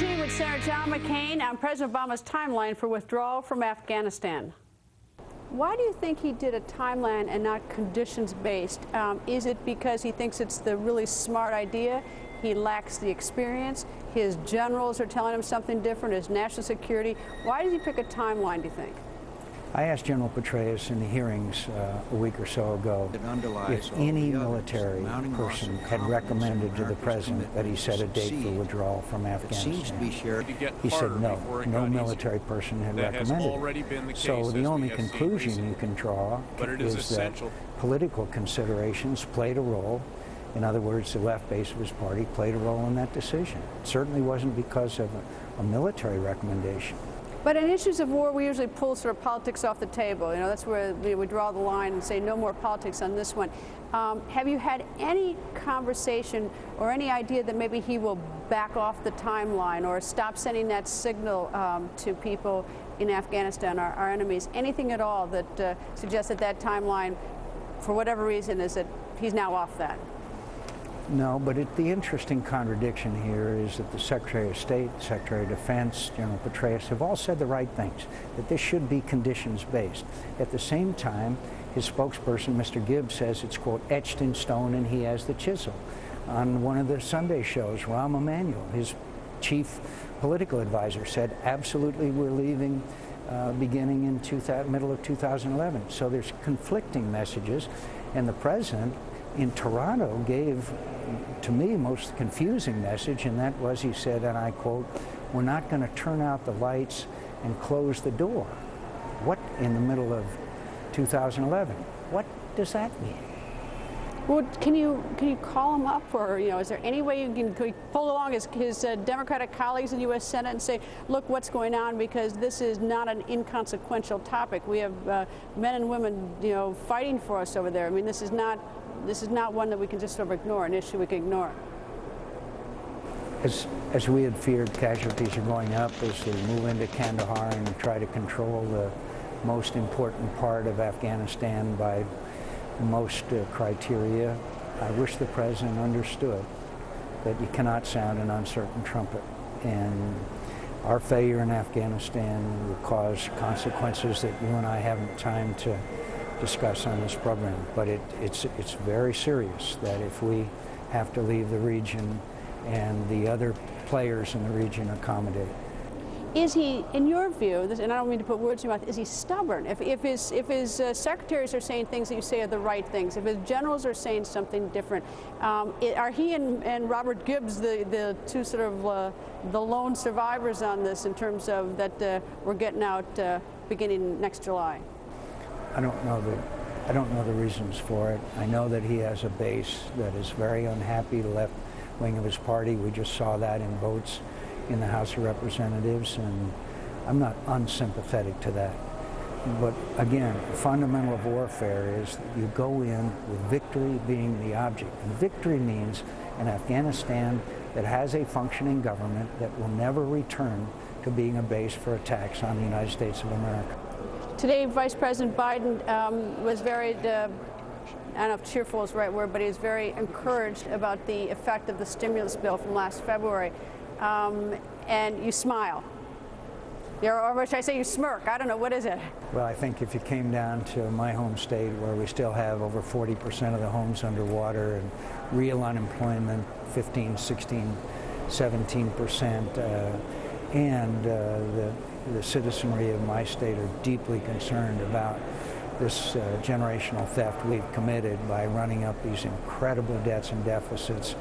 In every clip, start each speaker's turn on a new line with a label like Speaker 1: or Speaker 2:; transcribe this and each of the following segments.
Speaker 1: T with Senator John McCain on President Obama's timeline for withdrawal from Afghanistan. Why do you think he did a timeline and not conditions-based? Is it because he thinks it's the really smart idea? He lacks the experience? His generals are telling him something different? His national security? Why did he pick a timeline, do you think?
Speaker 2: I asked General Petraeus in the hearings a week or so ago if any military person had recommended to the president that he set a date for withdrawal from Afghanistan. He said no, no military person had recommended it. So the only conclusion you can draw is that political considerations played a role. In other words, the left base of his party played a role in that decision. It certainly wasn't because of a military recommendation.
Speaker 1: But in issues of war, we usually pull sort of politics off the table. You know, that's where we draw the line and say no more politics on this one. Have you had any conversation or any idea that maybe he will back off the timeline or stop sending that signal to people in Afghanistan, our enemies? Anything at all that suggests that that timeline, for whatever reason, is that he's now off that?
Speaker 2: No, but the interesting contradiction here is that the Secretary of State, the Secretary of Defense, General Petraeus have all said the right things, that this should be conditions-based. At the same time, his spokesperson, Mr. Gibbs, says it's, quote, etched in stone and he has the chisel. On one of the Sunday shows, Rahm Emanuel, his chief political advisor, said, absolutely, we're leaving beginning in middle of 2011. So there's conflicting messages, and the president in Toronto gave, to me, most confusing message, and that was, he said, and I quote, we're not going to turn out the lights and close the door. What in the middle of 2011? What does that mean?
Speaker 1: Well, can you call him up, or is there any way you can pull along his Democratic colleagues in the U.S. Senate and say, look, what's going on, because this is not an inconsequential topic. We have men and women, fighting for us over there. I mean, this is not one that we can just sort of ignore, an issue we can ignore.
Speaker 2: As we had feared, casualties are going up as they move into Kandahar and try to control the most important part of Afghanistan by most criteria. I wish the president understood that you cannot sound an uncertain trumpet, and our failure in Afghanistan will cause consequences that you and I haven't time to discuss on this program, but it's very serious that if we have to leave the region and the other players in the region accommodate.
Speaker 1: Is he, in your view, and I don't mean to put words in your mouth, is he stubborn? If his secretaries are saying things that you say are the right things, if his generals are saying something different, are he and Robert Gibbs the two sort of the lone survivors on this in terms of that we're getting out beginning next July?
Speaker 2: I don't know the reasons for it. I know that he has a base that is very unhappy, the left wing of his party. We just saw that in votes in the House of Representatives, and I'm not unsympathetic to that. But again, the fundamental of warfare is that you go in with victory being the object. And victory means an Afghanistan that has a functioning government that will never return to being a base for attacks on the United States of America.
Speaker 1: Today, Vice President Biden was very, I don't know if cheerful is the right word, but he was very encouraged about the effect of the stimulus bill from last February. And you smile. Or should I say you smirk? I don't know. What is it?
Speaker 2: Well, I think if you came down to my home state, where we still have over 40% of the homes underwater and real unemployment, 15, 16, 17%, and the citizenry of my state are deeply concerned about this generational theft we've committed by running up these incredible debts and deficits.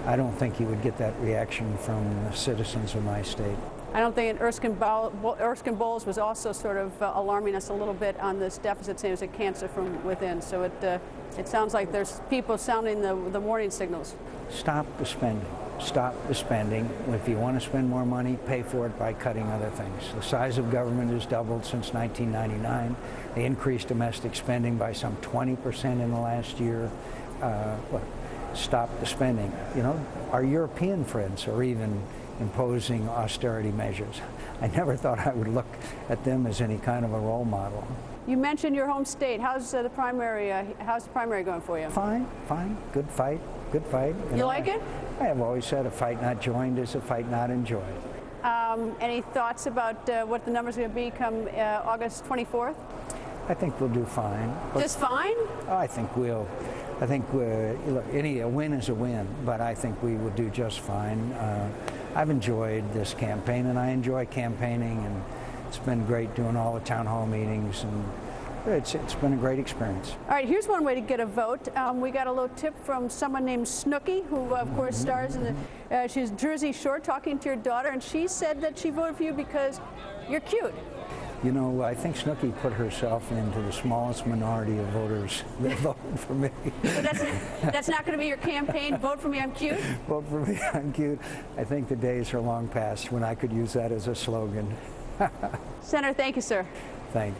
Speaker 2: I don't think you would get that reaction from the citizens of my state.
Speaker 1: I don't think Erskine Bowles was also sort of alarming us a little bit on this deficit, saying it was a cancer from within. So it sounds like there's people sounding the warning signals.
Speaker 2: Stop the spending. Stop the spending. If you want to spend more money, pay for it by cutting other things. The size of government has doubled since 1999. They increased domestic spending by some 20% in the last year. Look, stop the spending. Our European friends are even imposing austerity measures. I never thought I would look at them as any kind of a role model.
Speaker 1: You mentioned your home state. How's the primary going for you?
Speaker 2: Fine. Good fight.
Speaker 1: You like it?
Speaker 2: I have always said a fight not joined is a fight not enjoyed.
Speaker 1: Any thoughts about what the numbers are going to be come August 24th?
Speaker 2: I think we'll do fine.
Speaker 1: Just fine?
Speaker 2: I think we'll. I think look, a win is a win, but I think we will do just fine. I've enjoyed this campaign, and I enjoy campaigning, and it's been great doing all the town hall meetings, and it's been a great experience.
Speaker 1: All right, here's one way to get a vote. We got a little tip from someone named Snooki, who of course stars in the, she's Jersey Shore, talking to your daughter, and she said that she voted for you because you're cute.
Speaker 2: You know, I think Snooki put herself into the smallest minority of voters that voted for me.
Speaker 1: So that's not going to be your campaign, vote for me, I'm cute?
Speaker 2: Vote for me, I'm cute. I think the days are long past when I could use that as a slogan.
Speaker 1: Senator, thank you, sir.
Speaker 2: Thanks.